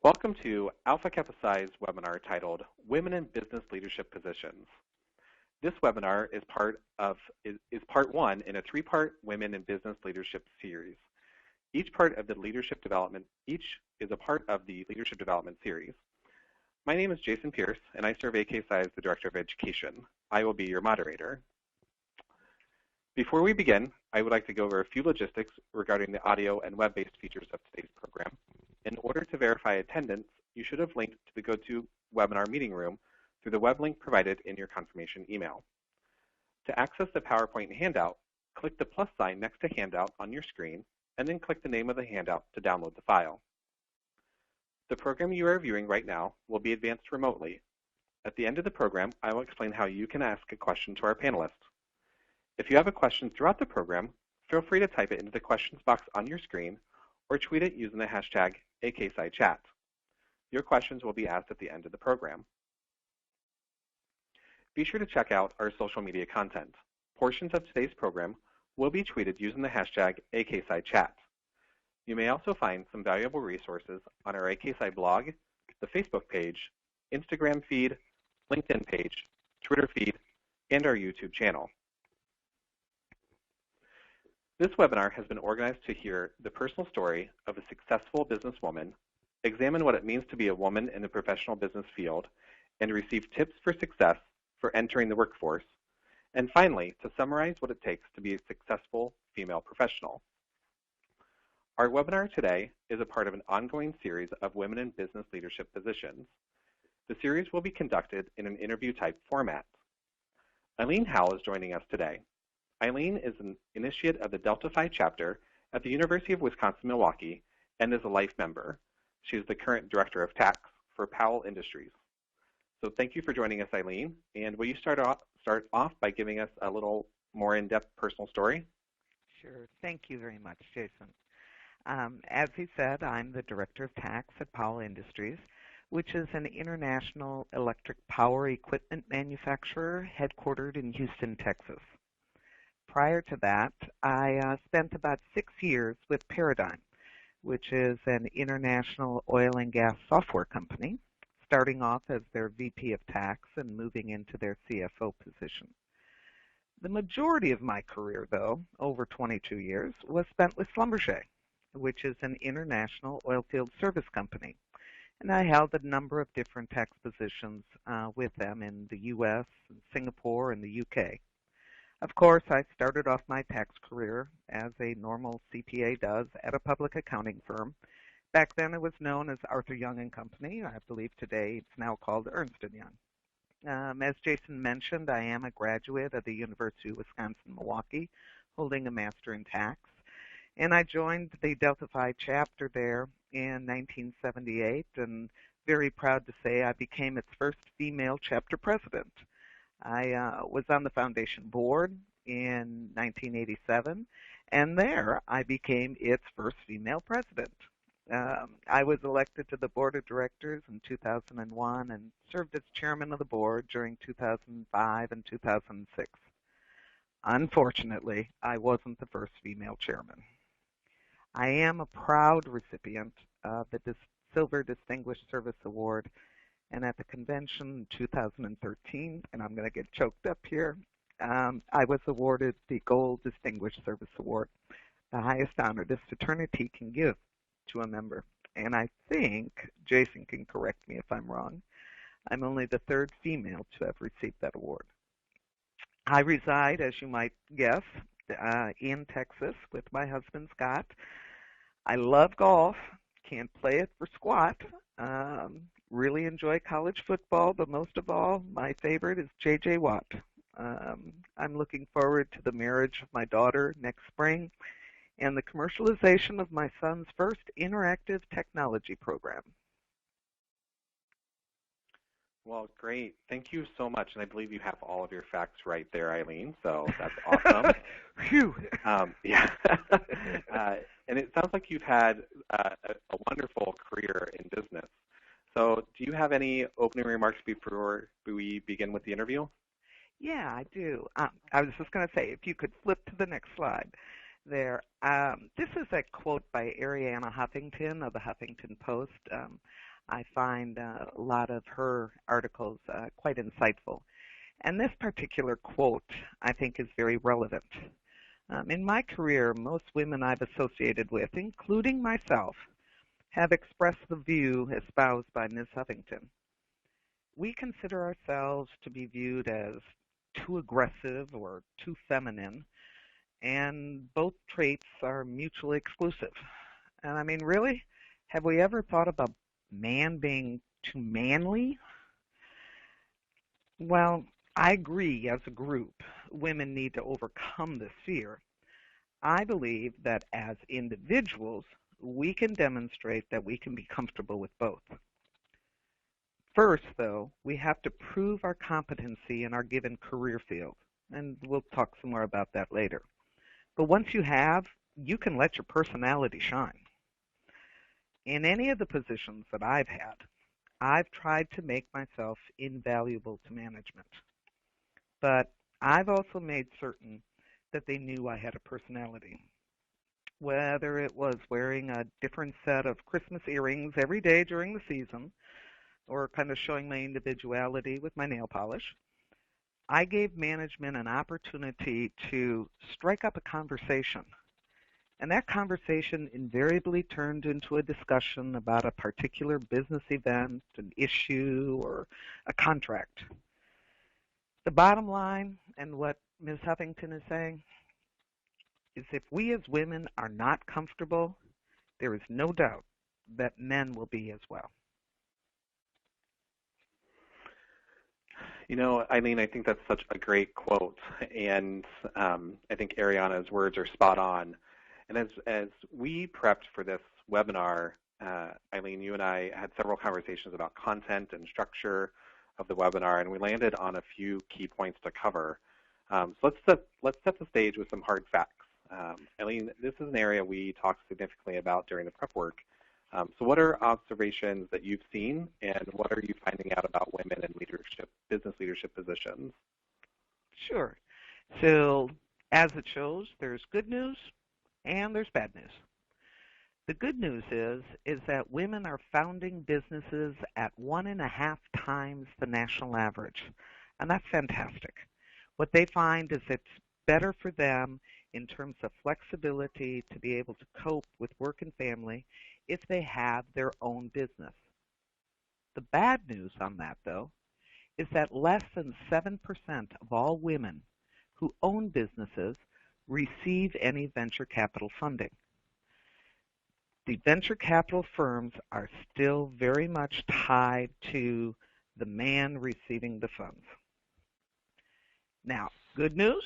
Welcome to Alpha Kappa Psi's webinar titled Women in Business Leadership Positions. This webinar is part one in a three-part Women in Business Leadership series. Each is a part of the Leadership Development series. My name is Jason Pierce, and I serve AKPsi as the Director of Education. I will be your moderator. Before we begin, I would like to go over a few logistics regarding the audio and web-based features of today's program. In order to verify attendance, you should have linked to the GoToWebinar meeting room through the web link provided in your confirmation email. To access the PowerPoint handout, click the plus sign next to Handout on your screen, and then click the name of the handout to download the file. The program you are viewing right now will be advanced remotely. At the end of the program, I will explain how you can ask a question to our panelists. If you have a question throughout the program, feel free to type it into the questions box on your screen or tweet it using the hashtag AKPsiChat. Your questions will be asked at the end of the program. Be sure to check out our social media content. Portions of today's program will be tweeted using the hashtag AKPsiChat. You may also find some valuable resources on our AKPsi blog, the Facebook page, Instagram feed, LinkedIn page, Twitter feed, and our YouTube channel. This webinar has been organized to hear the personal story of a successful businesswoman, examine what it means to be a woman in the professional business field, and receive tips for success for entering the workforce, and finally, to summarize what it takes to be a successful female professional. Our webinar today is a part of an ongoing series of women in business leadership positions. The series will be conducted in an interview-type format. Eileen Howell is joining us today. Eileen is an initiate of the Delta Phi chapter at the University of Wisconsin Milwaukee and is a life member. She is the current Director of Tax for Powell Industries. So thank you for joining us, Eileen. And will you start off by giving us a little more in-depth personal story? Sure. Thank you very much, Jason. As he said, I'm the Director of Tax at Powell Industries, which is an international electric power equipment manufacturer headquartered in Houston, Texas. Prior to that, I spent about 6 years with Paradigm, which is an international oil and gas software company, starting off as their VP of Tax and moving into their CFO position. The majority of my career, though, over 22 years, was spent with Schlumberger, which is an international oilfield service company. And I held a number of different tax positions with them in the U.S., Singapore, and the U.K. Of course, I started off my tax career as a normal CPA does at a public accounting firm. Back then it was known as Arthur Young & Company. I believe today it's now called Ernst & Young. As Jason mentioned, I am a graduate of the University of Wisconsin Milwaukee, holding a Master in Tax. And I joined the Delta Phi chapter there in 1978, and very proud to say I became its first female chapter president. I was on the foundation board in 1987, and there I became its first female president. I was elected to the board of directors in 2001 and served as chairman of the board during 2005 and 2006. Unfortunately, I wasn't the first female chairman. I am a proud recipient of the Silver Distinguished Service Award, and at the convention in 2013, and I'm going to get choked up here, I was awarded the Gold Distinguished Service Award, the highest honor this fraternity can give to a member. And I think, Jason can correct me if I'm wrong, I'm only the third female to have received that award. I reside, as you might guess, in Texas with my husband, Scott. I love golf, can't play it for squat. Really enjoy college football, but most of all, my favorite is J.J. Watt. I'm looking forward to the marriage of my daughter next spring and the commercialization of my son's first interactive technology program. Well, great. Thank you so much. And I believe you have all of your facts right there, Eileen, so that's awesome. Phew. Yeah. And it sounds like you've had a wonderful career in business. So do you have any opening remarks before we begin with the interview? Yeah, I do. I was just going to say, if you could flip to the next slide there. This is a quote by Arianna Huffington of the Huffington Post. I find a lot of her articles quite insightful. And this particular quote, I think, is very relevant. In my career, most women I've associated with, including myself, have expressed the view espoused by Ms. Huffington. We consider ourselves to be viewed as too aggressive or too feminine, and both traits are mutually exclusive. And I mean, really, have we ever thought about man being too manly? Well, I agree as a group, women need to overcome this fear. I believe that as individuals, we can demonstrate that we can be comfortable with both. First, though, we have to prove our competency in our given career field, and we'll talk some more about that later. But once you have, you can let your personality shine. In any of the positions that I've had, I've tried to make myself invaluable to management. But I've also made certain that they knew I had a personality. Whether it was wearing a different set of Christmas earrings every day during the season, or kind of showing my individuality with my nail polish, I gave management an opportunity to strike up a conversation. And that conversation invariably turned into a discussion about a particular business event, an issue, or a contract. The bottom line, and what Ms. Huffington is saying, is if we as women are not comfortable, there is no doubt that men will be as well. You know, Eileen, I think that's such a great quote, and I think Ariana's words are spot on. And as we prepped for this webinar, Eileen, you and I had several conversations about content and structure of the webinar, and we landed on a few key points to cover. So let's set the stage with some hard facts. Eileen, this is an area we talked significantly about during the prep work. So what are observations that you've seen, and what are you finding out about women in leadership, business leadership positions? Sure. So as it shows, there's good news and there's bad news. The good news is that women are founding businesses at 1.5 times the national average, and that's fantastic. What they find is it's better for them in terms of flexibility to be able to cope with work and family if they have their own business. The bad news on that, though, is that less than 7% of all women who own businesses receive any venture capital funding. The venture capital firms are still very much tied to the man receiving the funds. Now, good news,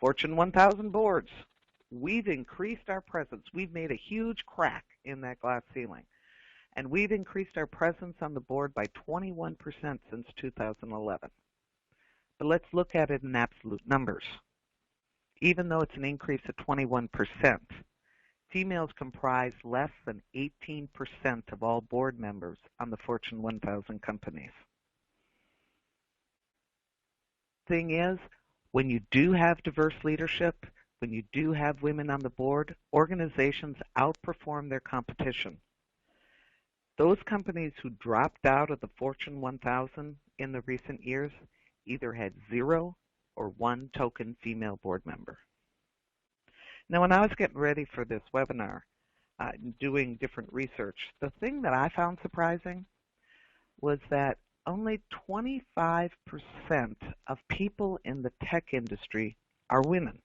Fortune 1000 boards. We've increased our presence. We've made a huge crack in that glass ceiling. And we've increased our presence on the board by 21% since 2011. But let's look at it in absolute numbers. Even though it's an increase of 21%, females comprise less than 18% of all board members on the Fortune 1000 companies. Thing is, when you do have diverse leadership, when you do have women on the board, organizations outperform their competition. Those companies who dropped out of the Fortune 1000 in the recent years either had 0 or 1 token female board member. Now, when I was getting ready for this webinar, doing different research, the thing that I found surprising was that only 25% of people in the tech industry are women.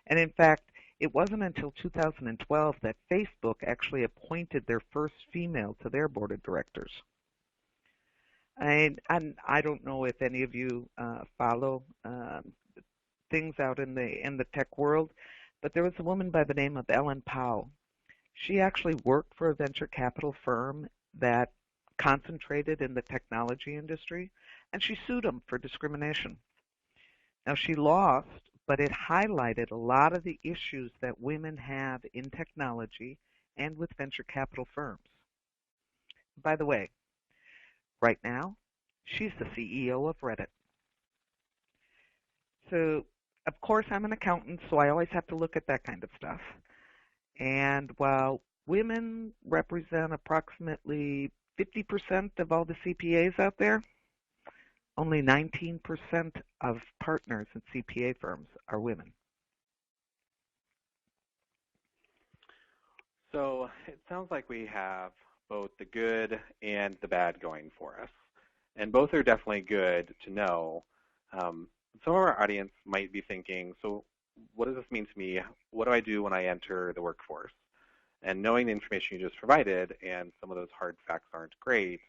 And in fact, it wasn't until 2012 that Facebook actually appointed their first female to their board of directors. And I don't know if any of you follow things out in the tech world, but there was a woman by the name of Ellen Powell. She actually worked for a venture capital firm that concentrated in the technology industry, and she sued them for discrimination. Now, she lost, but it highlighted a lot of the issues that women have in technology and with venture capital firms. By the way, right now, she's the CEO of Reddit. So, of course, I'm an accountant, so I always have to look at that kind of stuff. And while Women represent approximately 50% of all the CPAs out there. Only 19% of partners in CPA firms are women. So it sounds like we have both the good and the bad going for us. And both are definitely good to know. Some of our audience might be thinking, so what does this mean to me? What do I do when I enter the workforce? And knowing the information you just provided and some of those hard facts aren't great,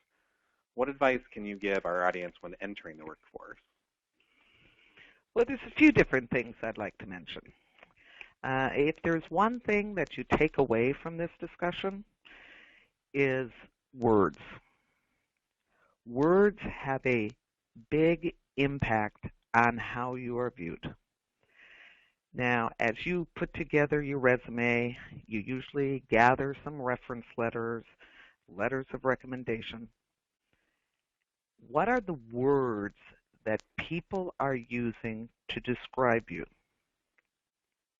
what advice can you give our audience when entering the workforce? Well, there's a few different things I'd like to mention. If there's one thing that you take away from this discussion is words. Words have a big impact on how you are viewed. Now, as you put together your resume, you usually gather some reference letters, letters of recommendation. What are the words that people are using to describe you?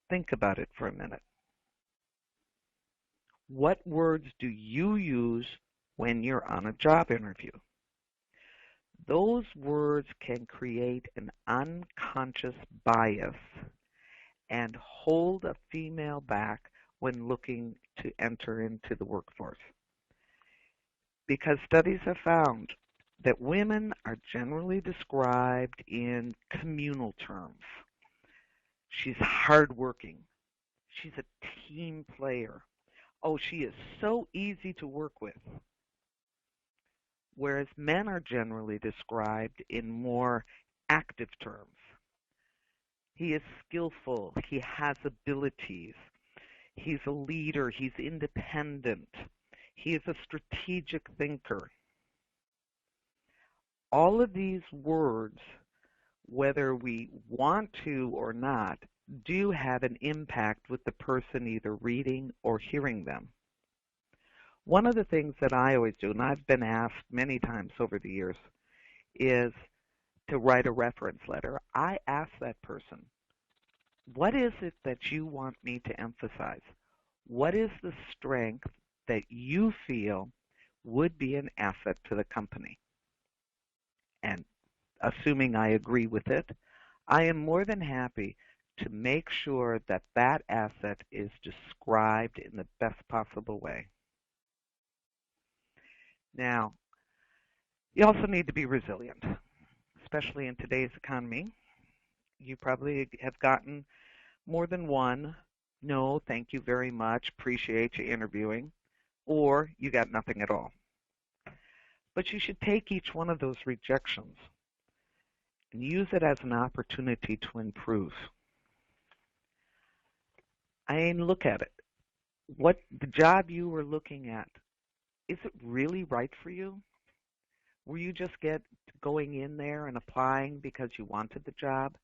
Think about it for a minute. What words do you use when you're on a job interview? Those words can create an unconscious bias and hold a female back when looking to enter into the workforce. Because studies have found that women are generally described in communal terms. She's hardworking. She's a team player. Oh, she is so easy to work with. Whereas men are generally described in more active terms. He is skillful. He has abilities. He's a leader. He's independent. He is a strategic thinker. All of these words, whether we want to or not, do have an impact with the person either reading or hearing them. One of the things that I always do, and I've been asked many times over the years, is to write a reference letter. I ask that person, what is it that you want me to emphasize? What is the strength that you feel would be an asset to the company? And assuming I agree with it, I am more than happy to make sure that that asset is described in the best possible way. Now, you also need to be resilient, especially in today's economy. You probably have gotten more than one, no, thank you very much, appreciate you interviewing, or you got nothing at all. But you should take each one of those rejections and use it as an opportunity to improve. I mean, look at it. What the job you were looking at, is it really right for you? Were you just going in there and applying because you wanted the job?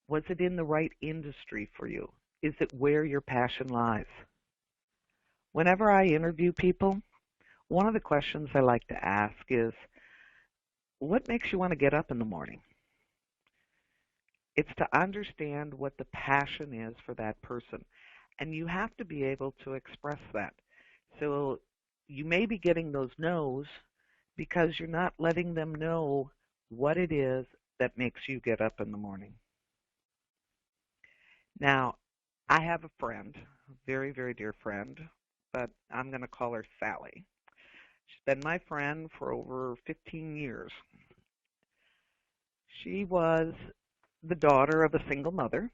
Was it in the right industry for you? Is it where your passion lies? Whenever I interview people, one of the questions I like to ask is, what makes you want to get up in the morning? It's to understand what the passion is for that person. And you have to be able to express that. So you may be getting those no's because you're not letting them know what it is that makes you get up in the morning. Now, I have a friend, a very, very dear friend, but I'm going to call her Sally. She's been my friend for over 15 years. She was the daughter of a single mother,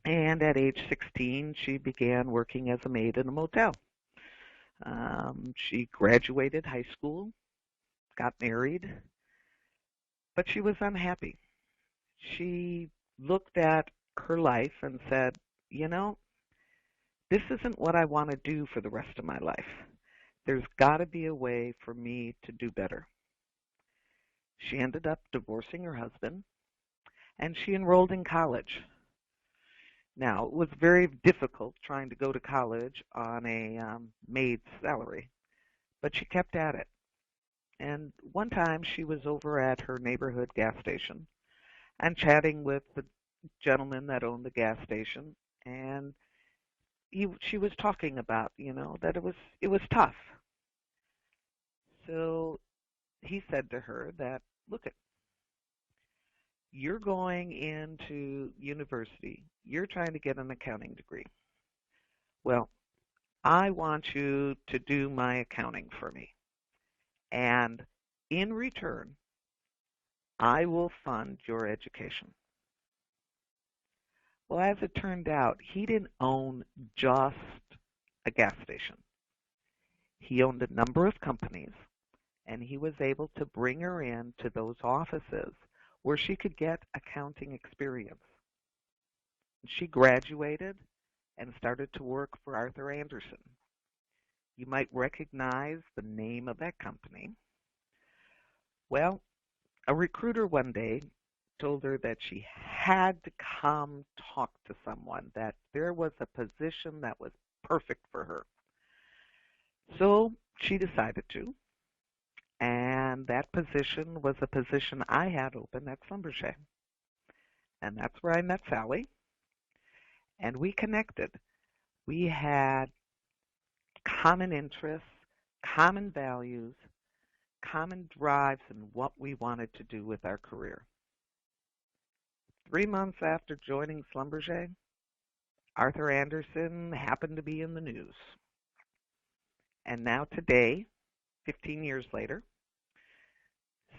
and at age 16, she began working as a maid in a motel. She graduated high school, got married, but she was unhappy. She looked at her life and said, you know, this isn't what I want to do for the rest of my life. There's got to be a way for me to do better. She ended up divorcing her husband, and she enrolled in college. Now, it was very difficult trying to go to college on a maid's salary, but she kept at it. And one time she was over at her neighborhood gas station and chatting with the gentleman that owned the gas station, and she was talking about, that it was tough. So he said to her that, look, you're going into university. You're trying to get an accounting degree. Well, I want you to do my accounting for me. And in return, I will fund your education. Well, as it turned out, he didn't own just a gas station. He owned a number of companies, and he was able to bring her in to those offices where she could get accounting experience. She graduated and started to work for Arthur Andersen. You might recognize the name of that company. Well, a recruiter one day told her that she had to come talk to someone, that there was a position that was perfect for her. So she decided to, and that position was a position I had open at Schlumberger. And that's where I met Sally, and we connected. We had common interests, common values, common drives in what we wanted to do with our career. 3 months after joining Schlumberger, Arthur Andersen happened to be in the news. And now today, 15 years later,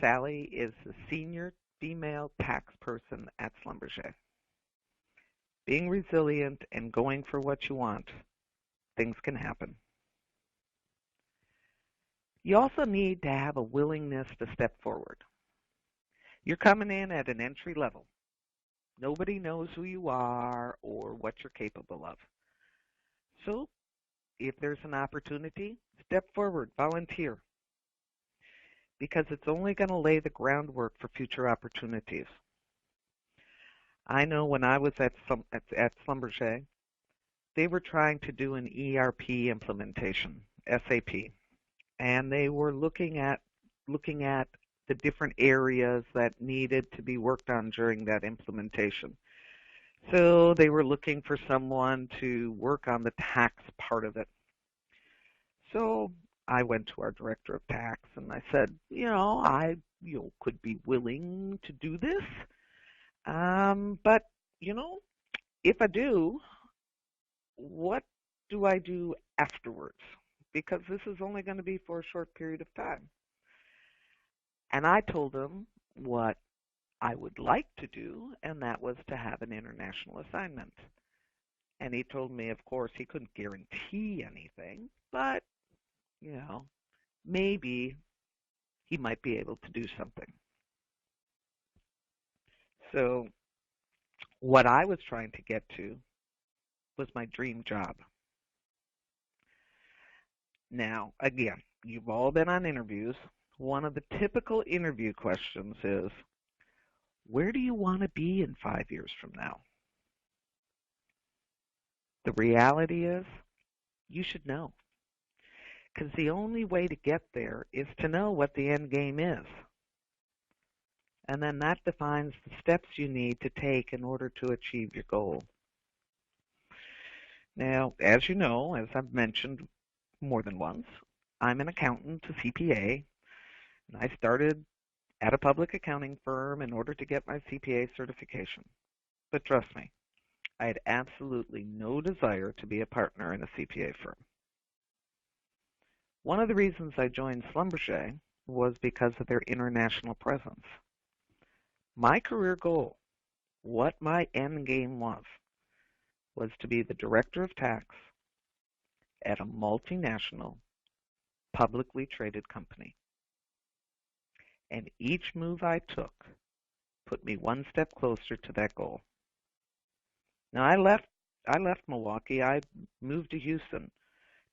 Sally is the senior female tax person at Schlumberger. Being resilient and going for what you want, things can happen. You also need to have a willingness to step forward. You're coming in at an entry level. Nobody knows who you are or what you're capable of. So, if there's an opportunity, step forward, volunteer, because it's only going to lay the groundwork for future opportunities. I know when I was at Schlumberger, they were trying to do an ERP implementation, SAP, and they were looking at the different areas that needed to be worked on during that implementation. So they were looking for someone to work on the tax part of it. So I went to our director of tax and I said, I could be willing to do this, but if I do, what do I do afterwards? Because this is only going to be for a short period of time. And I told him what I would like to do, and that was to have an international assignment. And he told me, of course, he couldn't guarantee anything, but, maybe he might be able to do something. So what I was trying to get to was my dream job. Now, again, you've all been on interviews. One of the typical interview questions is, where do you want to be in 5 years from now? The reality is, you should know. Because the only way to get there is to know what the end game is. And then that defines the steps you need to take in order to achieve your goal. Now, as you know, as I've mentioned more than once, I'm an accountant, a CPA, and I started at a public accounting firm in order to get my CPA certification. But trust me, I had absolutely no desire to be a partner in a CPA firm. One of the reasons I joined Schlumberger was because of their international presence. My career goal, what my end game was to be the director of tax at a multinational, publicly traded company. And each move I took put me one step closer to that goal. Now, I left Milwaukee. I moved to Houston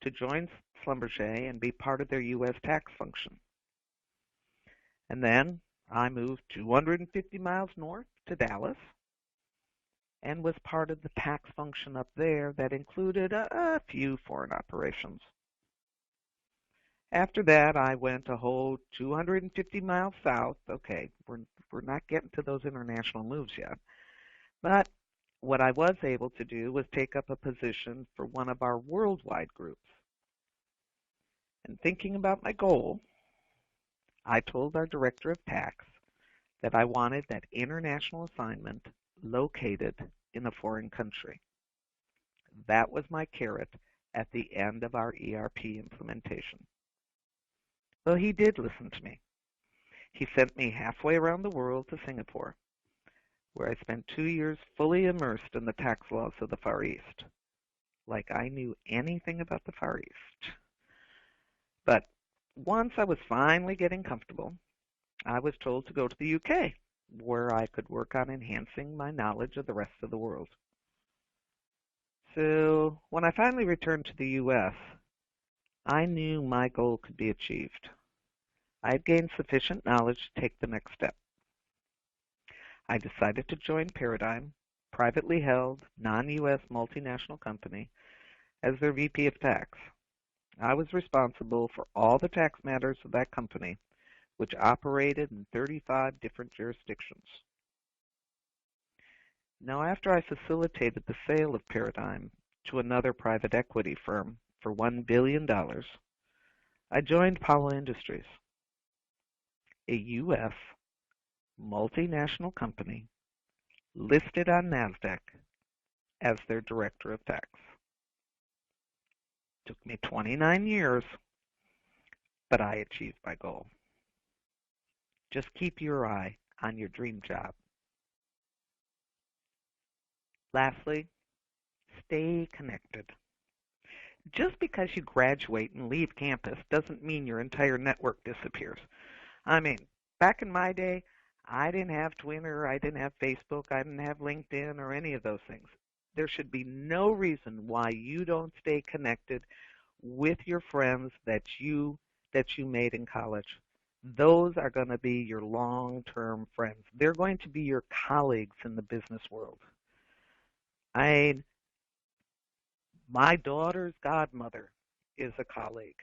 to join Schlumberger and be part of their U.S. tax function. And then I moved 250 miles north to Dallas and was part of the tax function up there that included a few foreign operations. After that, I went a whole 250 miles south. Okay, we're not getting to those international moves yet. But what I was able to do was take up a position for one of our worldwide groups. And thinking about my goal, I told our director of tax that I wanted that international assignment located in a foreign country. That was my carrot at the end of our ERP implementation. Well, he did listen to me. He sent me halfway around the world to Singapore, where I spent 2 years fully immersed in the tax laws of the Far East, like I knew anything about the Far East. But once I was finally getting comfortable, I was told to go to the UK, where I could work on enhancing my knowledge of the rest of the world. So when I finally returned to the US, I knew my goal could be achieved. I had gained sufficient knowledge to take the next step. I decided to join Paradigm, privately held, non-US multinational company, as their VP of tax. I was responsible for all the tax matters of that company, which operated in 35 different jurisdictions. Now, after I facilitated the sale of Paradigm to another private equity firm for $1 billion, I joined Powell Industries, a U.S. multinational company listed on NASDAQ as their director of tax. It took me 29 years, but I achieved my goal. Just keep your eye on your dream job. Lastly, stay connected. Just because you graduate and leave campus doesn't mean your entire network disappears. I mean, back in my day, I didn't have Twitter, I didn't have Facebook, I didn't have LinkedIn or any of those things. There should be no reason why you don't stay connected with your friends that you made in college. Those are going to be your long-term friends. They're going to be your colleagues in the business world. My daughter's godmother is a colleague.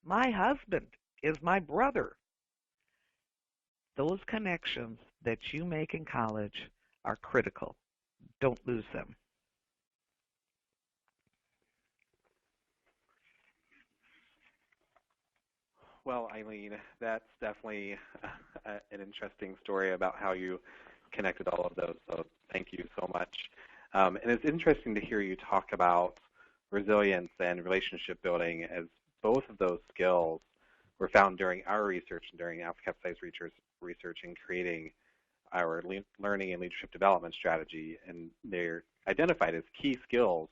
My husband is my brother. Those connections that you make in college are critical. Don't lose them. Well, Eileen, that's definitely an interesting story about how you connected all of those, so thank you so much. And it's interesting to hear you talk about resilience and relationship building, as both of those skills were found during our research and during AlphaCapsize research in creating our learning and leadership development strategy, and they're identified as key skills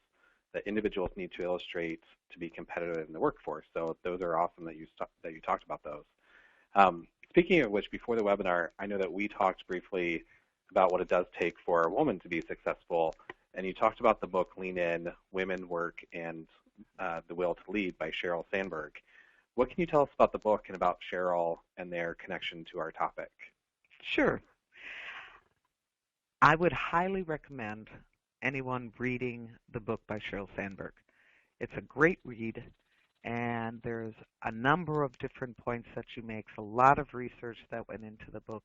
that individuals need to illustrate to be competitive in the workforce. So those are awesome that you talked about those. Speaking of which, before the webinar, I know that we talked briefly about what it does take for a woman to be successful, and you talked about the book Lean In, Women, Work, and the Will to Lead by Sheryl Sandberg. What can you tell us about the book and about Sheryl and their connection to our topic? Sure. I would highly recommend anyone reading the book by Sheryl Sandberg. It's a great read, and there's a number of different points that she makes, a lot of research that went into the book,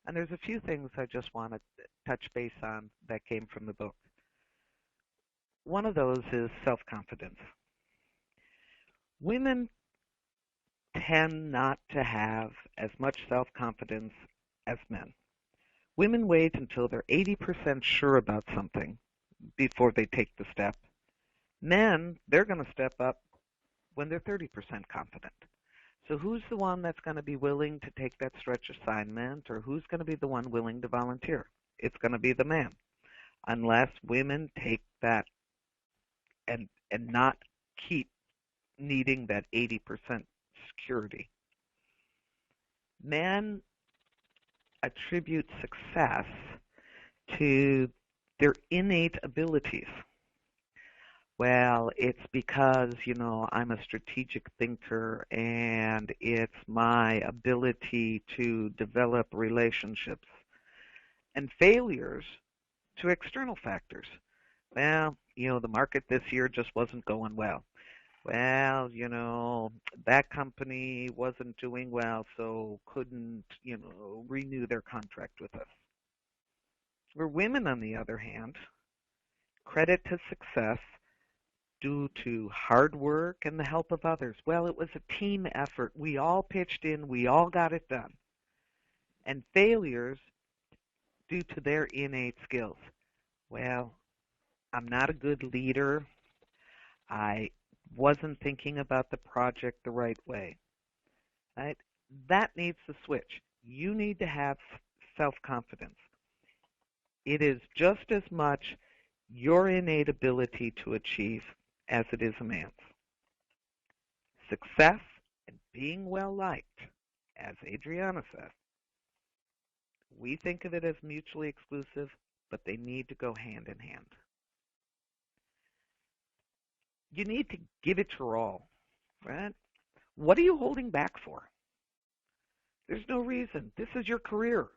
and there's a few things I just want to touch base on that came from the book. One of those is self-confidence. Women tend not to have as much self-confidence as men. Women wait until they're 80% sure about something before they take the step. Men, they're going to step up when they're 30% confident. So who's the one that's going to be willing to take that stretch assignment, or who's going to be the one willing to volunteer? It's going to be the man, unless women take that and not keep needing that 80% security. Men attribute success to their innate abilities. Well, it's because, I'm a strategic thinker, and it's my ability to develop relationships. And failures to external factors. Well, the market this year just wasn't going well. Well, that company wasn't doing well, so couldn't, renew their contract with us. Where women, on the other hand, Credit to success due to hard work and the help of others. Well, it was a team effort. We all pitched in. We all got it done. And failures due to their innate skills. Well, I'm not a good leader. I wasn't thinking about the project the right way. Right? That needs to switch. You need to have self-confidence. It is just as much your innate ability to achieve as it is a man's. Success and being well-liked, as Adriana said, we think of it as mutually exclusive, but they need to go hand in hand. You need to give it your all, right? What are you holding back for? There's no reason. This is your career.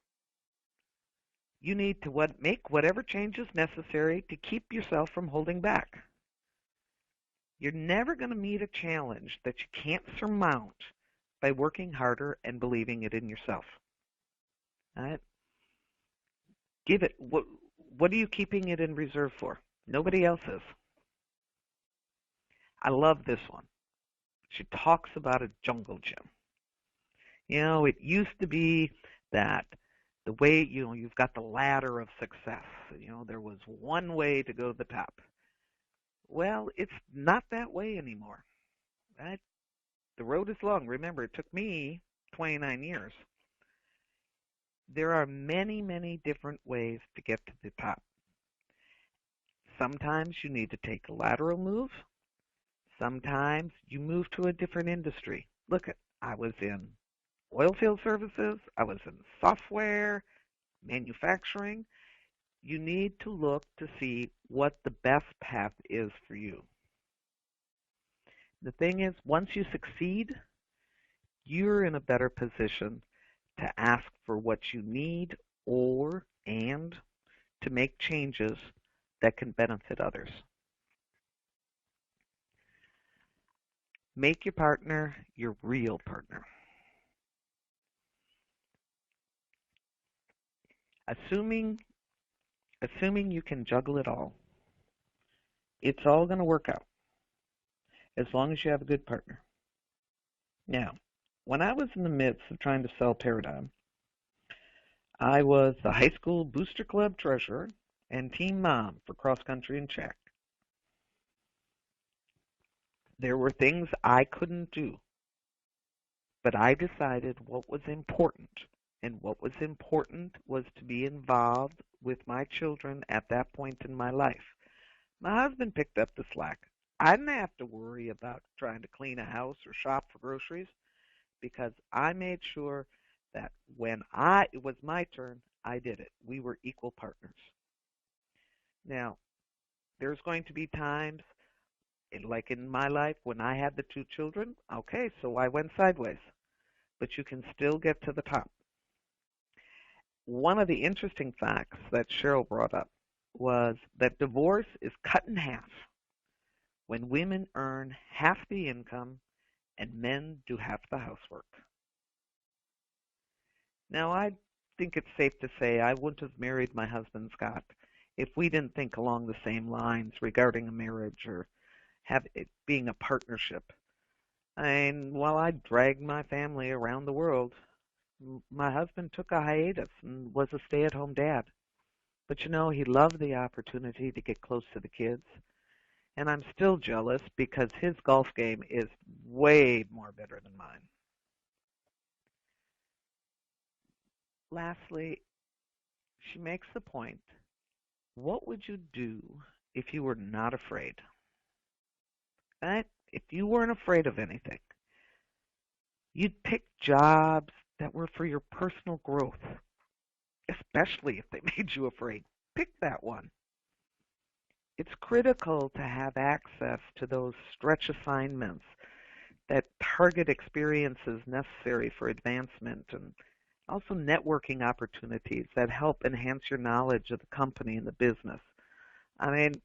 You need to make whatever changes necessary to keep yourself from holding back. You're never going to meet a challenge that you can't surmount by working harder and believing it in yourself. Right? Give it. What are you keeping it in reserve for? Nobody else is. I love this one. She talks about a jungle gym. You know, it used to be that the way, you've got the ladder of success. There was one way to go to the top. Well, it's not that way anymore. Right? The road is long. Remember, it took me 29 years. There are many, many different ways to get to the top. Sometimes you need to take a lateral move. Sometimes you move to a different industry. Look, I was in oilfield services. I was in software, manufacturing. You need to look to see what the best path is for you. The thing is, once you succeed, you're in a better position to ask for what you need and to make changes that can benefit others. Make your partner your real partner. Assuming you can juggle it all, it's all going to work out as long as you have a good partner. Now, when I was in the midst of trying to sell Paradigm, I was the high school booster club treasurer and team mom for cross country and track. There were things I couldn't do, but I decided what was important. And what was important was to be involved with my children at that point in my life. My husband picked up the slack. I didn't have to worry about trying to clean a house or shop for groceries because I made sure that when it was my turn, I did it. We were equal partners. Now, there's going to be times, like in my life, when I had the two children, okay, so I went sideways. But you can still get to the top. One of the interesting facts that Cheryl brought up was that divorce is cut in half when women earn half the income and men do half the housework. Now, I think it's safe to say I wouldn't have married my husband, Scott, if we didn't think along the same lines regarding a marriage or have it being a partnership. And while I dragged my family around the world, my husband took a hiatus and was a stay-at-home dad. But he loved the opportunity to get close to the kids. And I'm still jealous because his golf game is way more better than mine. Lastly, she makes the point, what would you do if you were not afraid? Right? If you weren't afraid of anything, you'd pick jobs that were for your personal growth, especially if they made you afraid. Pick that one. It's critical to have access to those stretch assignments that target experiences necessary for advancement and also networking opportunities that help enhance your knowledge of the company and the business. I mean,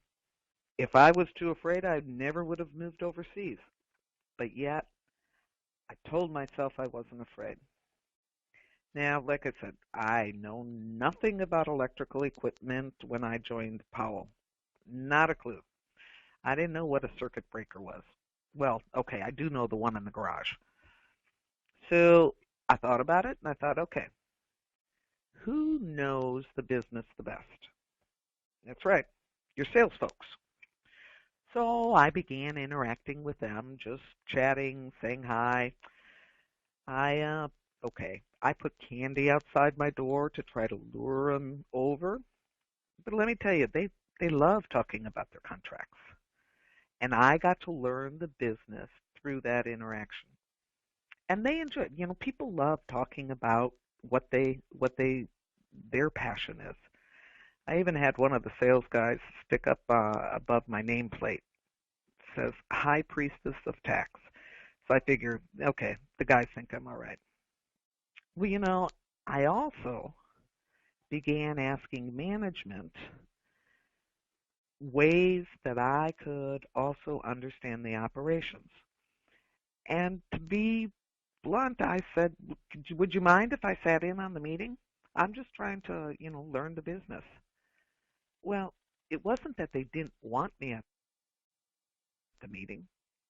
if I was too afraid, I never would have moved overseas. But yet, I told myself I wasn't afraid. Now, like I said, I know nothing about electrical equipment when I joined Powell. Not a clue. I didn't know what a circuit breaker was. Well, okay, I do know the one in the garage. So I thought about it, and I thought, okay, who knows the business the best? That's right, your sales folks. So I began interacting with them, just chatting, saying hi. I okay, I put candy outside my door to try to lure them over. But let me tell you, they love talking about their contracts. And I got to learn the business through that interaction. And they enjoy it. You know, people love talking about what their passion is. I even had one of the sales guys stick up above my nameplate. It says High Priestess of Tax. So I figure, okay, the guys think I'm all right. Well, you know, I also began asking management ways that I could also understand the operations. And to be blunt, I said, would you mind if I sat in on the meeting? I'm just trying to, learn the business. Well, it wasn't that they didn't want me at the meeting.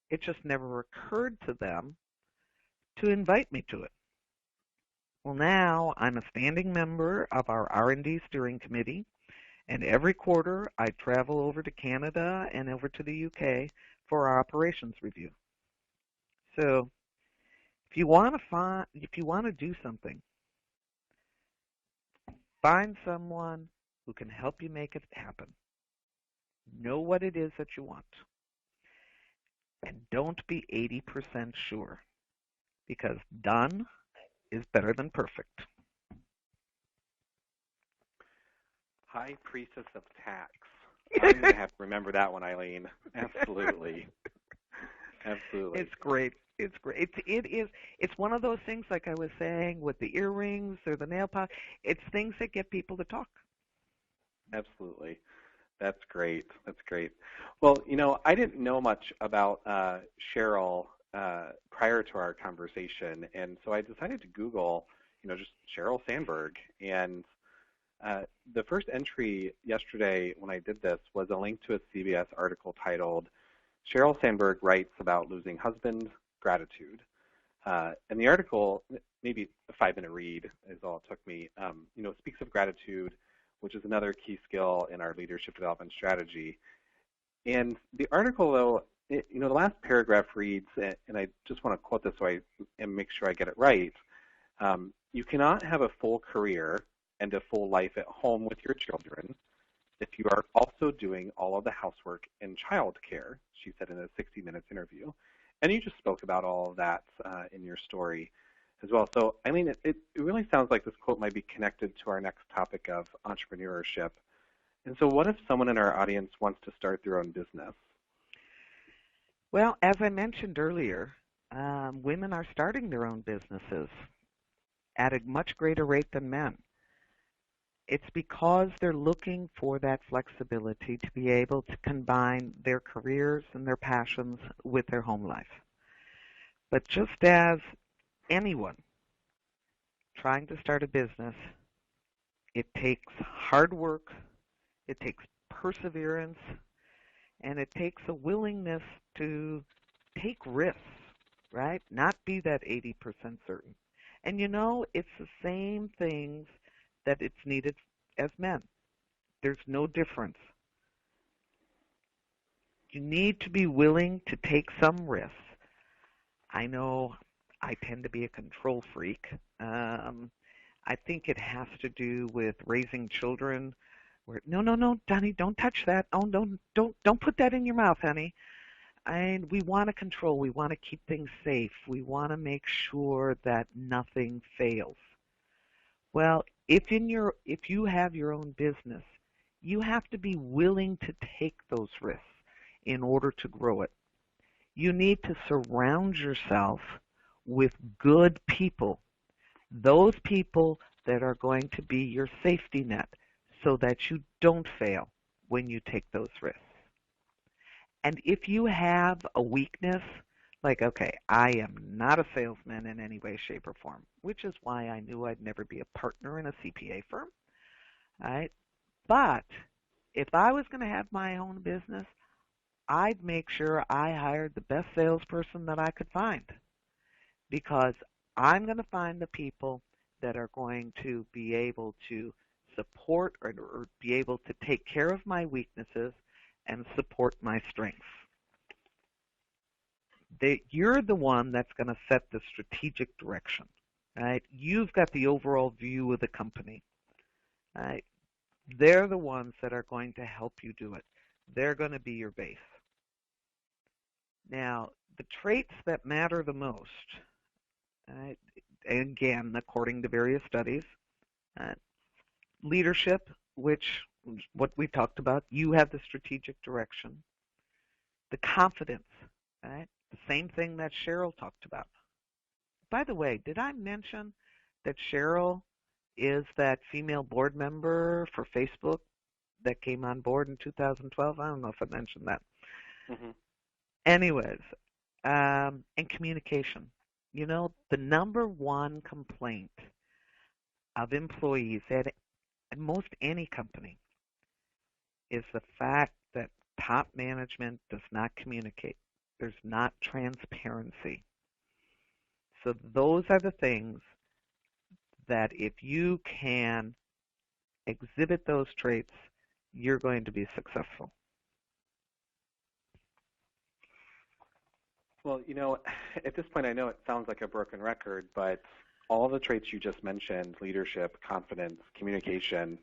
It just never occurred to them to invite me to it. Well, now I'm a standing member of our R&D steering committee, and every quarter I travel over to Canada and over to the UK for our operations review. So if you want to do something, find someone who can help you make it happen. Know what it is that you want. And don't be 80% sure, because done is better than perfect. High Priestess of Tax. I'm going to have to remember that one, Eileen. Absolutely. Absolutely. It's great. It's great. It's one of those things, like I was saying, with the earrings or the nail polish. It's things that get people to talk. Absolutely. That's great. That's great. Well, I didn't know much about Cheryl prior to our conversation, and so I decided to Google, just Cheryl Sandberg. And the first entry yesterday when I did this was a link to a CBS article titled, Cheryl Sandberg Writes About Losing Husband, Gratitude. And the article, maybe a 5-minute read is all it took me, speaks of gratitude, which is another key skill in our leadership development strategy. And the article, though, the last paragraph reads, and I just want to quote this so and make sure I get it right, you cannot have a full career and a full life at home with your children if you are also doing all of the housework and child care, she said in a 60 Minutes interview. And you just spoke about all of that in your story as well. So, Eileen, it really sounds like this quote might be connected to our next topic of entrepreneurship. And so what if someone in our audience wants to start their own business? Well, as I mentioned earlier, women are starting their own businesses at a much greater rate than men. It's because they're looking for that flexibility to be able to combine their careers and their passions with their home life. But just as anyone trying to start a business, it takes hard work, it takes perseverance, and it takes a willingness to take risks, right? Not be that 80% certain. And it's the same things that it's needed as men. There's no difference. You need to be willing to take some risks. I know I tend to be a control freak. I think it has to do with raising children. Where no, Donnie, don't touch that. Oh, don't put that in your mouth, honey. And we want to control. We want to keep things safe. We want to make sure that nothing fails. Well, if you have your own business, you have to be willing to take those risks in order to grow it. You need to surround yourself with good people, those people that are going to be your safety net so that you don't fail when you take those risks. And if you have a weakness, like, okay, I am not a salesman in any way, shape, or form, which is why I knew I'd never be a partner in a CPA firm, right? But If I was going to have my own business, I'd make sure I hired the best salesperson that I could find, because I'm going to find the people that are going to be able to support or be able to take care of my weaknesses and support my strengths. You're the one that's going to set the strategic direction, right? You've got the overall view of the company, right? They're the ones that are going to help you do it. They're going to be your base. Now, the traits that matter the most, again, according to various studies, leadership, which what we talked about, you have the strategic direction. The confidence, right? The same thing that Cheryl talked about. By the way, did I mention that Cheryl is that female board member for Facebook that came on board in 2012? I don't know if I mentioned that. Mm-hmm. Anyways, and communication. You know, the number one complaint of employees at most any company is the fact that top management does not communicate. There's not transparency. So those are the things that if you can exhibit those traits, you're going to be successful. Well, you know, at this point, I know it sounds like a broken record, but all the traits you just mentioned, leadership, confidence, communication,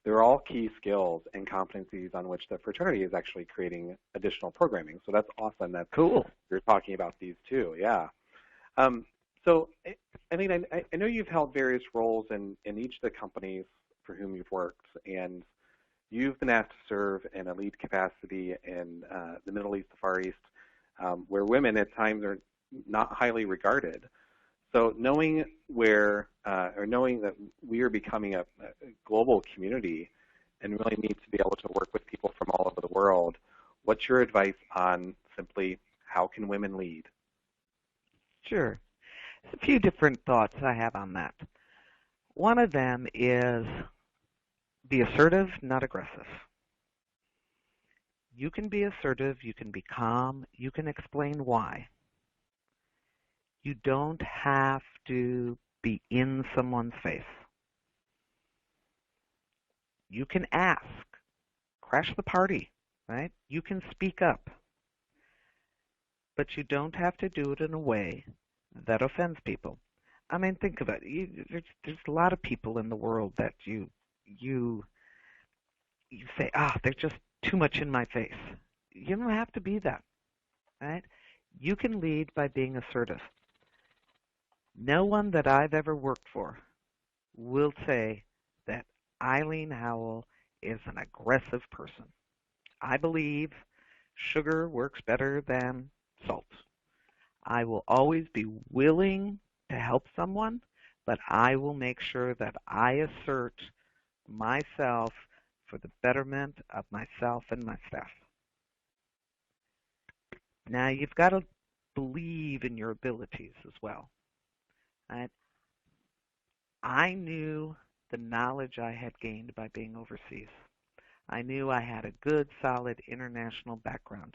they're all key skills and competencies on which the fraternity is actually creating additional programming. So that's awesome. That's cool. You're talking about these too, yeah. So, Eileen, I know you've held various roles in each of the companies for whom you've worked, and you've been asked to serve in a lead capacity in the Middle East, the Far East, where women at times are not highly regarded. So knowing knowing that we are becoming a global community and really need to be able to work with people from all over the world, what's your advice on simply how can women lead? Sure. There's a few different thoughts I have on that. One of them is be assertive, not aggressive. You can be assertive, you can be calm, you can explain why. You don't have to be in someone's face. You can ask, crash the party, right? You can speak up. But you don't have to do it in a way that offends people. I mean, think of it. There's a lot of people in the world that you say, they're just too much in my face. You don't have to be that, right? You can lead by being assertive. No one that I've ever worked for will say that Eileen Howell is an aggressive person. I believe sugar works better than salt. I will always be willing to help someone, but I will make sure that I assert myself for the betterment of myself and my staff. Now, you've got to believe in your abilities as well. Right? I knew the knowledge I had gained by being overseas. I knew I had a good, solid international background.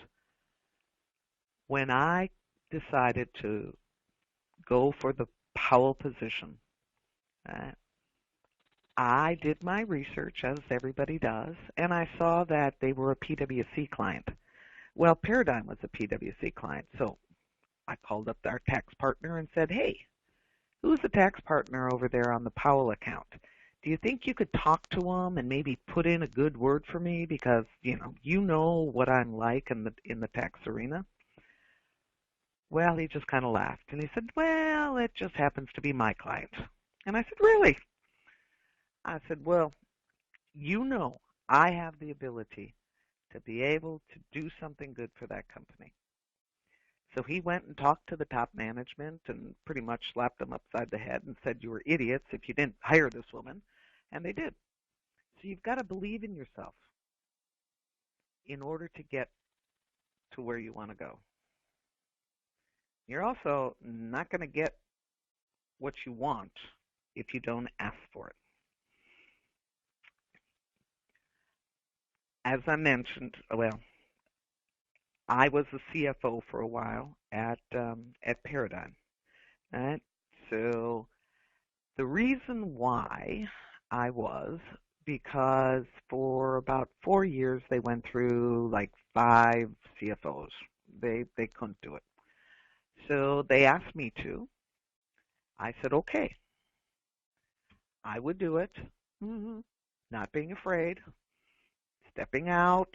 When I decided to go for the Powell position, I did my research, as everybody does, and I saw that they were a PwC client. Well, Paradigm was a PwC client, so I called up our tax partner and said, hey, who's the tax partner over there on the Powell account? Do you think you could talk to him and maybe put in a good word for me, because you know what I'm like in the tax arena? Well, he just kind of laughed, and he said, well, it just happens to be my client. And I said, really? I said, well, I have the ability to be able to do something good for that company. So he went and talked to the top management and pretty much slapped them upside the head and said, you were idiots if you didn't hire this woman. And they did. So you've got to believe in yourself in order to get to where you want to go. You're also not going to get what you want if you don't ask for it. as I mentioned, well, I was a CFO for a while at Paradigm. Right? So the reason why I was because for about 4 years they went through like 5 CFOs. They couldn't do it. So they asked me to. I said, okay, I would do it. Not being afraid, stepping out.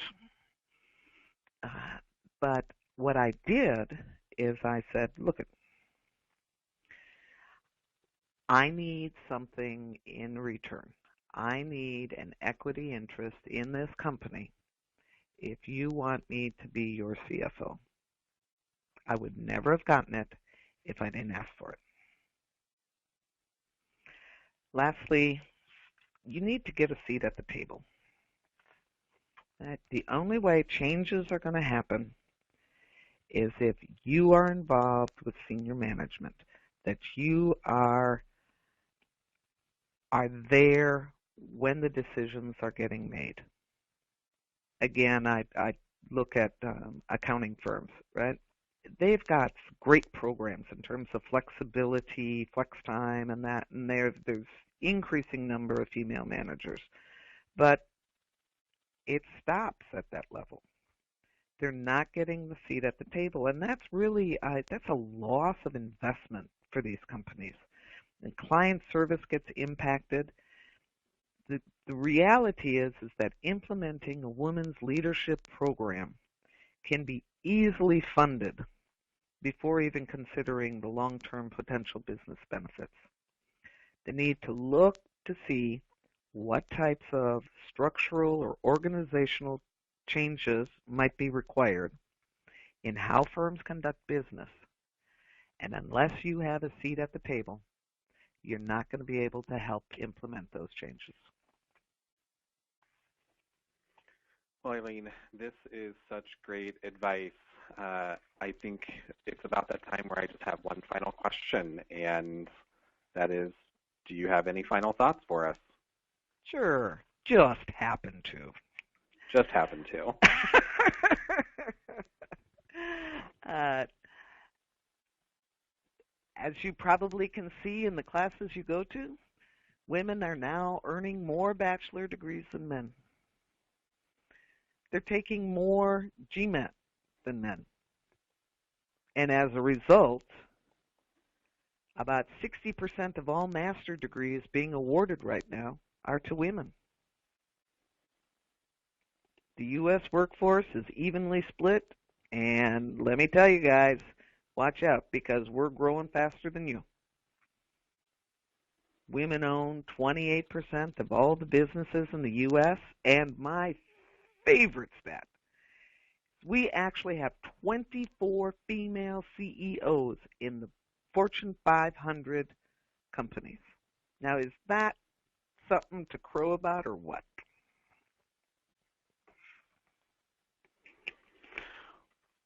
But what I did is I said, look, I need something in return. I need an equity interest in this company if you want me to be your CFO. I would never have gotten it if I didn't ask for it. Lastly, you need to get a seat at the table. The only way changes are going to happen is if you are involved with senior management, that you are there when the decisions are getting made. Again, I look at accounting firms, right? They've got great programs in terms of flexibility, flex time, and that, and there's increasing number of female managers. But it stops at that level. They're not getting the seat at the table, and that's really that's a loss of investment for these companies. And client service gets impacted. The reality is that implementing a women's leadership program can be easily funded before even considering the long-term potential business benefits. They need to look to see what types of structural or organizational changes might be required in how firms conduct business. And unless you have a seat at the table, you're not going to be able to help implement those changes. Well, Eileen, this is such great advice. I think it's about that time where I just have one final question, and that is, do you have any final thoughts for us? Sure. Just happen to. Just happen to. As you probably can see in the classes you go to, women are now earning more bachelor degrees than men. They're taking more GMAT than men. And as a result, about 60% of all master degrees being awarded right now are to women. The U.S. workforce is evenly split, and let me tell you guys, watch out, because we're growing faster than you. Women own 28% of all the businesses in the U.S., and my favorite stat, we actually have 24 female CEOs in the Fortune 500 companies. Now, is that something to crow about or what?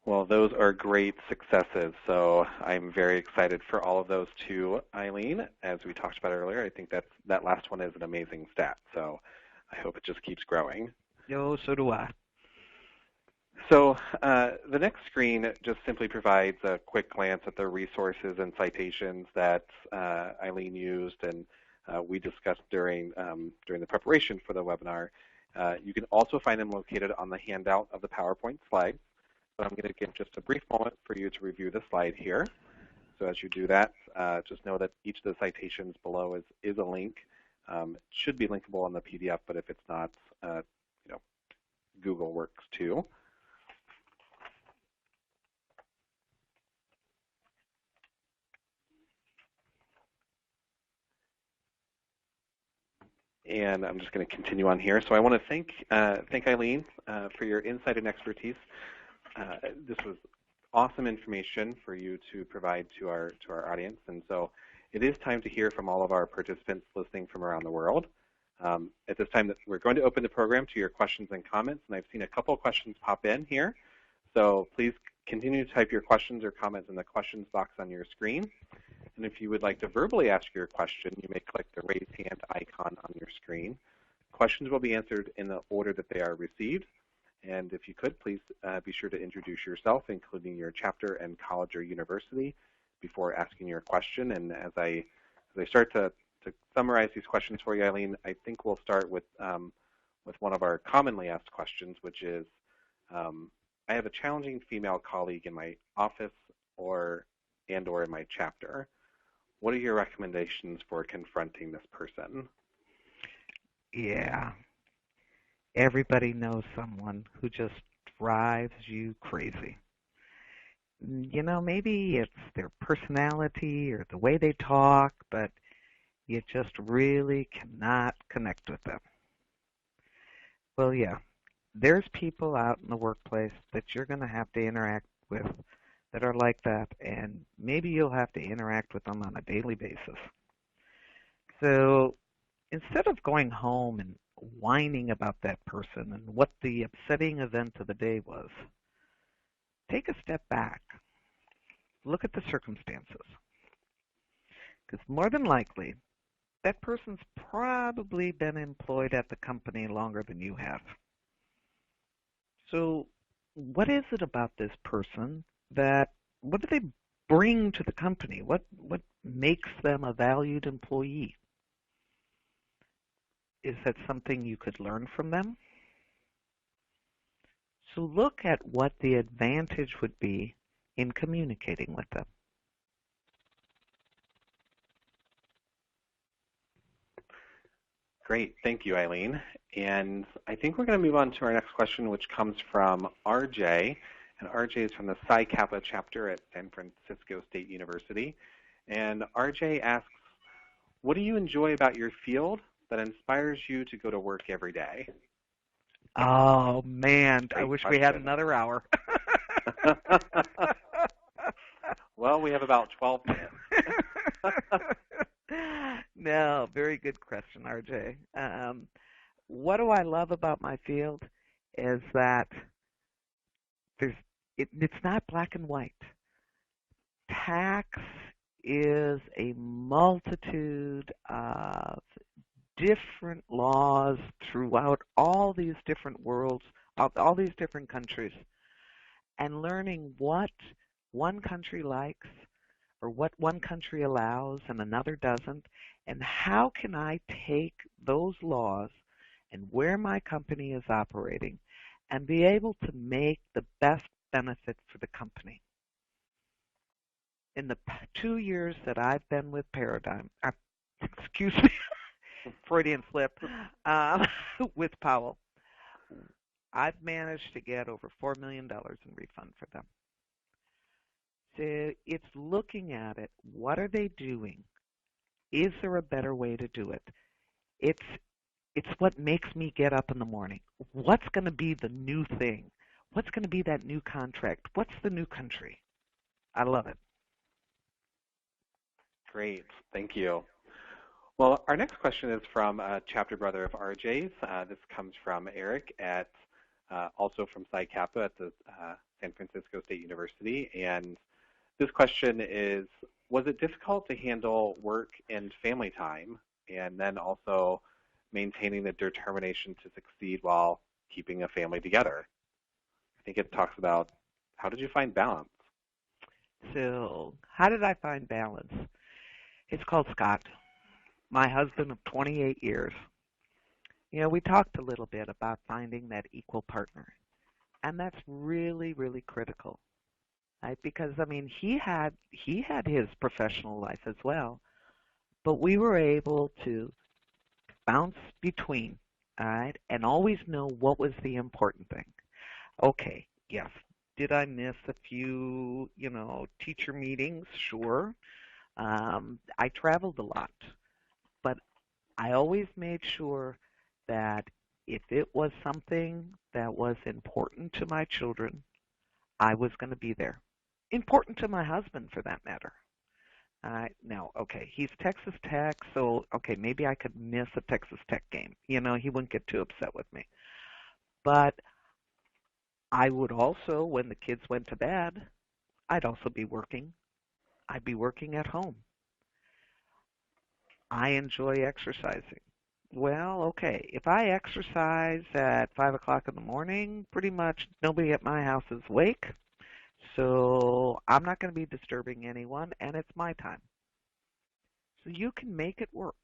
Well, those are great successes, so I'm very excited for all of those too, Eileen. As we talked about earlier, I think that last one is an amazing stat, so I hope it just keeps growing. Yo, so do I. So the next screen just simply provides a quick glance at the resources and citations that Eileen used and we discussed during the preparation for the webinar. You can also find them located on the handout of the PowerPoint slides. So I'm going to give just a brief moment for you to review the slide here. So as you do that, just know that each of the citations below is a link. It should be linkable on the PDF, but if it's not, Google works too. And I'm just going to continue on here. So I want to thank Eileen for your insight and expertise. This was awesome information for you to provide to our audience. And so it is time to hear from all of our participants listening from around the world. At this time, we're going to open the program to your questions and comments. And I've seen a couple of questions pop in here. So please continue to type your questions or comments in the questions box on your screen. And if you would like to verbally ask your question, you may click the raise hand icon on your screen. Questions will be answered in the order that they are received. And if you could, please be sure to introduce yourself, including your chapter and college or university, before asking your question. And as I start to summarize these questions for you, Eileen, I think we'll start with one of our commonly asked questions, which is, I have a challenging female colleague in my office or in my chapter. What are your recommendations for confronting this person? Yeah, everybody knows someone who just drives you crazy. You know, maybe it's their personality or the way they talk, but you just really cannot connect with them. Well, yeah, there's people out in the workplace that you're going to have to interact with that are like that, and maybe you'll have to interact with them on a daily basis. So instead of going home and whining about that person and what the upsetting event of the day was, take a step back. Look at the circumstances. Because more than likely, that person's probably been employed at the company longer than you have. So what is it about this person what do they bring to the company? What makes them a valued employee? Is that something you could learn from them? So look at what the advantage would be in communicating with them. Great. Thank you, Eileen. And I think we're going to move on to our next question, which comes from RJ. And RJ is from the Psi Kappa chapter at San Francisco State University. And RJ asks, what do you enjoy about your field that inspires you to go to work every day? Oh, man. Great I wish question. we had another hour. Well, we have about 12 minutes. No, very good question, RJ. What do I love about my field is that it's not black and white. Tax is a multitude of different laws throughout all these different worlds, all these different countries, and learning what one country likes or what one country allows and another doesn't, and how can I take those laws and where my company is operating and be able to make the best benefit for the company. In the 2 years that I've been with Paradigm, excuse me, Freudian slip, with Powell, I've managed to get over $4 million in refund for them. So it's looking at it. What are they doing? Is there a better way to do it? It's what makes me get up in the morning. What's going to be the new thing? What's going to be that new contract? What's the new country? I love it. Great. Thank you. Well, our next question is from a chapter brother of RJ's. This comes from Eric also from Psi Kappa at the San Francisco State University. And this question is, was it difficult to handle work and family time and then also maintaining the determination to succeed while keeping a family together? I think it talks about how did you find balance? So how did I find balance? It's called Scott, my husband of 28 years. You know, we talked a little bit about finding that equal partner, and that's really, really critical, right? Because, I mean, he had his professional life as well, but we were able to bounce between, all right, and always know what was the important thing. Okay, yes, did I miss a few, teacher meetings? Sure. I traveled a lot, but I always made sure that if it was something that was important to my children, I was going to be there. Important to my husband, for that matter. Now, okay, he's Texas Tech, so, okay, maybe I could miss a Texas Tech game. He wouldn't get too upset with me. But I would also, when the kids went to bed, I'd also be working. I'd be working at home. I enjoy exercising. Well, okay, if I exercise at 5 o'clock in the morning, pretty much nobody at my house is awake, so I'm not going to be disturbing anyone, and it's my time. So you can make it work.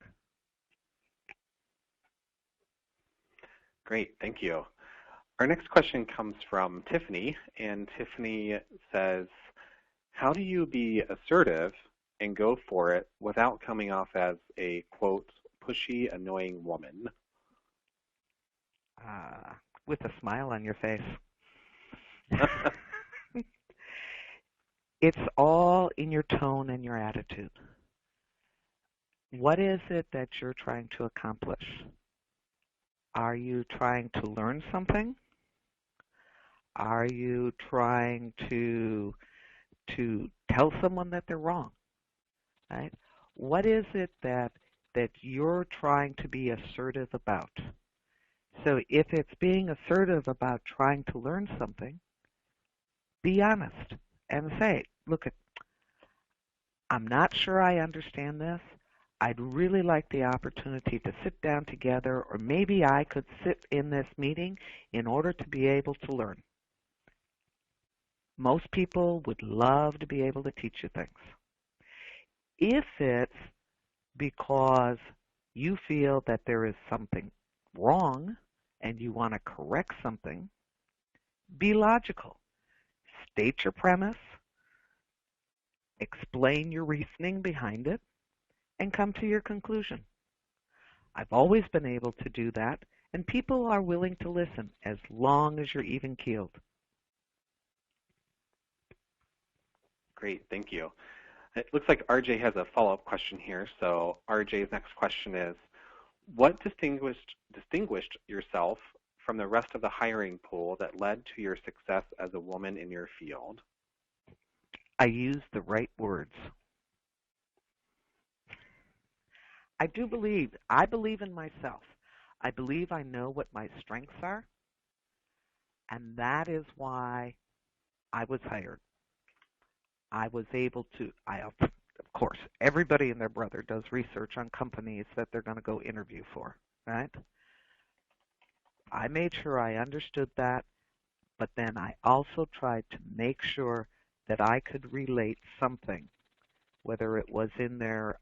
Great, thank you. Our next question comes from Tiffany, and Tiffany says, how do you be assertive and go for it without coming off as a, quote, pushy, annoying woman? With a smile on your face. It's all in your tone and your attitude. What is it that you're trying to accomplish? Are you trying to learn something? Are you trying to tell someone that they're wrong? Right? What is it that you're trying to be assertive about? So if it's being assertive about trying to learn something, be honest and say, look, I'm not sure I understand this. I'd really like the opportunity to sit down together, or maybe I could sit in this meeting in order to be able to learn. Most people would love to be able to teach you things. If it's because you feel that there is something wrong and you want to correct something, be logical. State your premise, explain your reasoning behind it, and come to your conclusion. I've always been able to do that, and people are willing to listen as long as you're even-keeled. Great, thank you. It looks like RJ has a follow-up question here. So RJ's next question is, what distinguished yourself from the rest of the hiring pool that led to your success as a woman in your field? I use the right words. I believe in myself. I believe I know what my strengths are, and that is why I was hired. I was able to, of course, everybody and their brother does research on companies that they're going to go interview for, right? I made sure I understood that, but then I also tried to make sure that I could relate something, whether it was in their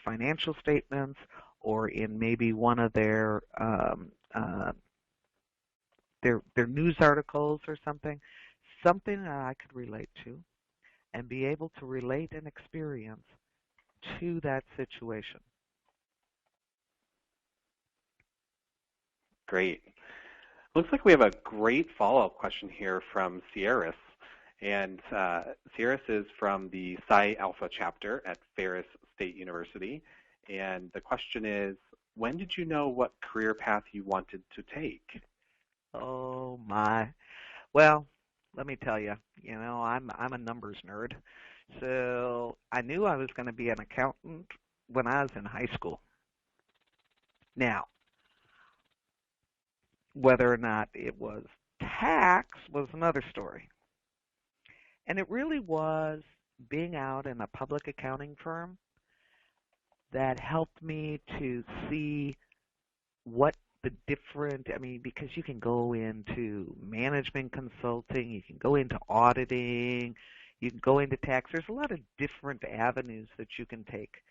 financial statements or in maybe one of their news articles or something that I could relate to and be able to relate an experience to that situation. Great. Looks like we have a great follow-up question here from Sierras. And Sierras is from the Psi Alpha chapter at Ferris State University. And the question is, when did you know what career path you wanted to take? Oh, my. Well, let me tell you, I'm a numbers nerd. So I knew I was going to be an accountant when I was in high school. Now, whether or not it was tax was another story. And it really was being out in a public accounting firm that helped me to see what the different, because you can go into management consulting, you can go into auditing, you can go into tax. There's a lot of different avenues that you can take.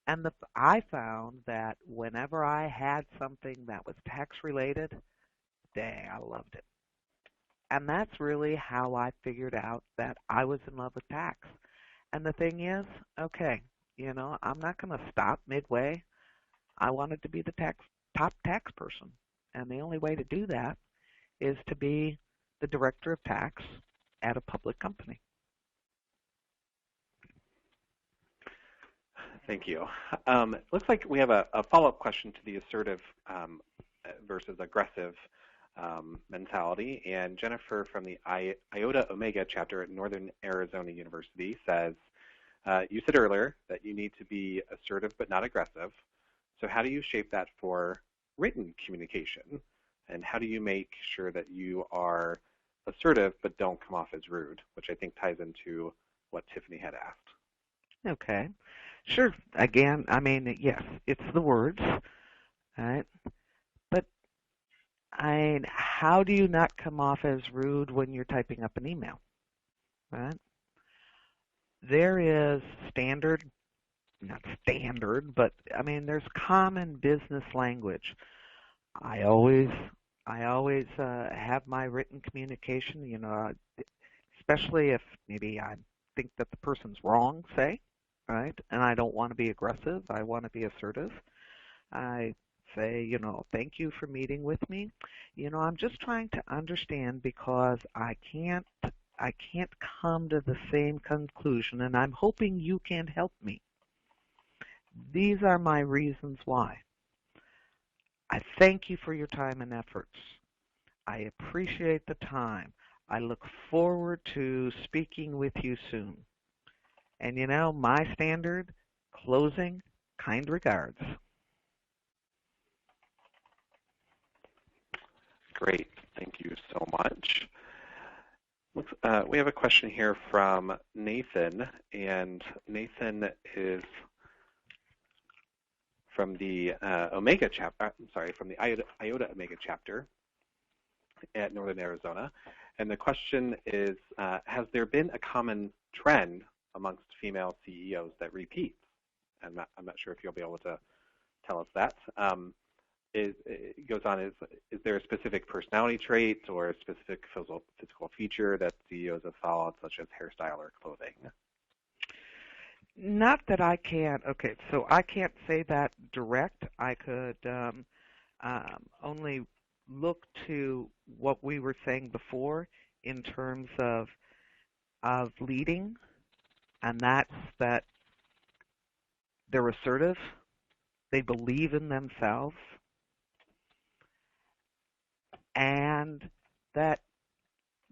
And I found that whenever I had something that was tax related, dang, I loved it. And that's really how I figured out that I was in love with tax. And the thing is, okay, I'm not going to stop midway. I wanted to be the top tax person. And the only way to do that is to be the director of tax at a public company. Thank you. Looks like we have a follow-up question to the assertive versus aggressive mentality. And Jennifer from the Iota Omega chapter at Northern Arizona University says, you said earlier that you need to be assertive but not aggressive. So how do you shape that for written communication? And how do you make sure that you are assertive but don't come off as rude, which I think ties into what Tiffany had asked. Okay. Sure. Again, yes, it's the words. right? But how do you not come off as rude when you're typing up an email, right? There is standard, not standard, but I mean, there's common business language. I always, I always have my written communication, especially if maybe I think that the person's wrong, say, right? And I don't want to be aggressive. I want to be assertive. I say, thank you for meeting with me. I'm just trying to understand because I can't come to the same conclusion, and I'm hoping you can help me. These are my reasons why. I thank you for your time and efforts. I appreciate the time. I look forward to speaking with you soon. And my standard closing, kind regards. Great. Thank you so much. We have a question here from Nathan, and Nathan is from the Omega chapter. From the Iota Omega chapter at Northern Arizona, and the question is: has there been a common trend amongst female CEOs that repeats? And I'm not sure if you'll be able to tell us that. It goes on, is there a specific personality trait or a specific physical feature that CEOs have followed, such as hairstyle or clothing? Not that I can't. Okay, so I can't say that direct. I could only look to what we were saying before in terms of leading, and that's that they're assertive, they believe in themselves, and that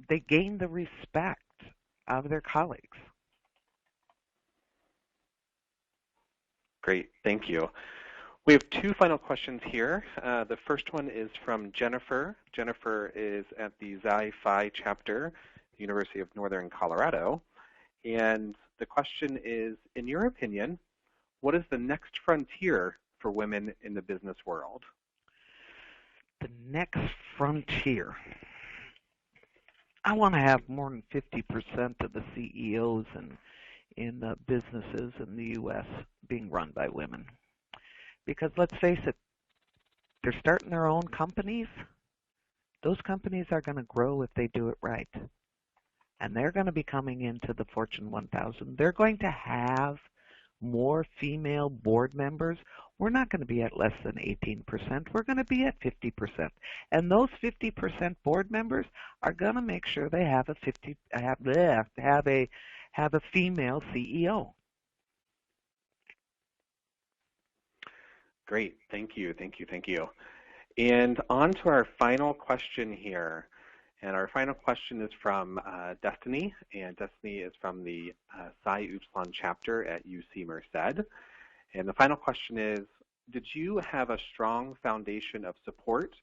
they gain the respect of their colleagues. Great, thank you. We have two final questions here. The first one is from Jennifer. Jennifer is at the Delta Phi chapter, University of Northern Colorado. And the question is, in your opinion, what is the next frontier for women in the business world? The next frontier. I want to have more than 50% of the CEOs in the businesses in the U.S. being run by women. Because let's face it, they're starting their own companies. Those companies are going to grow if they do it right. And they're going to be coming into the Fortune 1000. They're going to have more female board members. We're not going to be at less than 18%. We're going to be at 50%. And those 50% board members are going to make sure they have a female CEO. Great, thank you, thank you, thank you. And on to our final question here. And our final question is from Destiny, and Destiny is from the Psi Upsilon chapter at UC Merced. And the final question is, did you have a strong foundation of support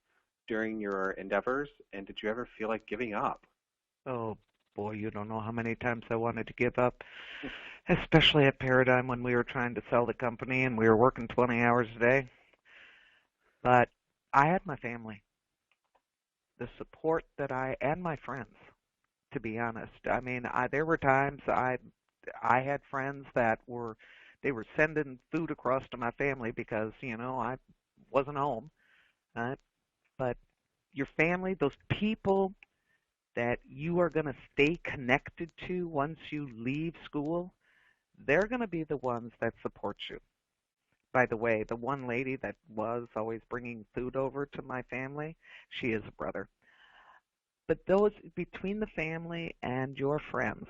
during your endeavors, and did you ever feel like giving up? Oh, boy, you don't know how many times I wanted to give up, especially at Paradigm when we were trying to sell the company and we were working 20 hours a day. But I had my family, the support that and my friends, to be honest. I mean, there were times I had friends that they were sending food across to my family because, I wasn't home. But your family, those people that you are going to stay connected to once you leave school, they're going to be the ones that support you. By the way, the one lady that was always bringing food over to my family, she is a brother. But those between the family and your friends,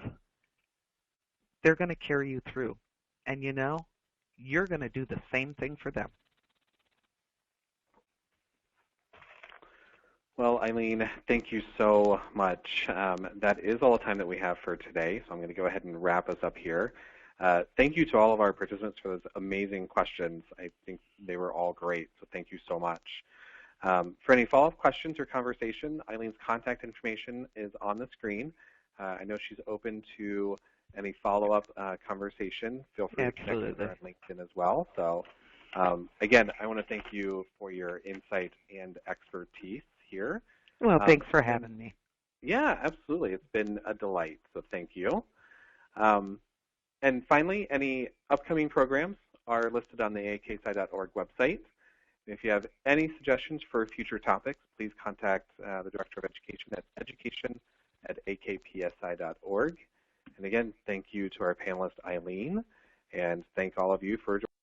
they're going to carry you through. And you're going to do the same thing for them. Well, Eileen, thank you so much. That is all the time that we have for today, so I'm going to go ahead and wrap us up here. Thank you to all of our participants for those amazing questions. I think they were all great, so thank you so much. For any follow-up questions or conversation, Eileen's contact information is on the screen. I know she's open to any follow-up conversation. Feel free to connect with her on LinkedIn as well. So Again, I want to thank you for your insight and expertise here. Well, thanks for having me. Yeah, absolutely. It's been a delight, so thank you. And finally, any upcoming programs are listed on the AKSci.org website. If you have any suggestions for future topics, please contact the Director of Education at education@akpsi.org. And again, thank you to our panelist, Eileen, and thank all of you for joining.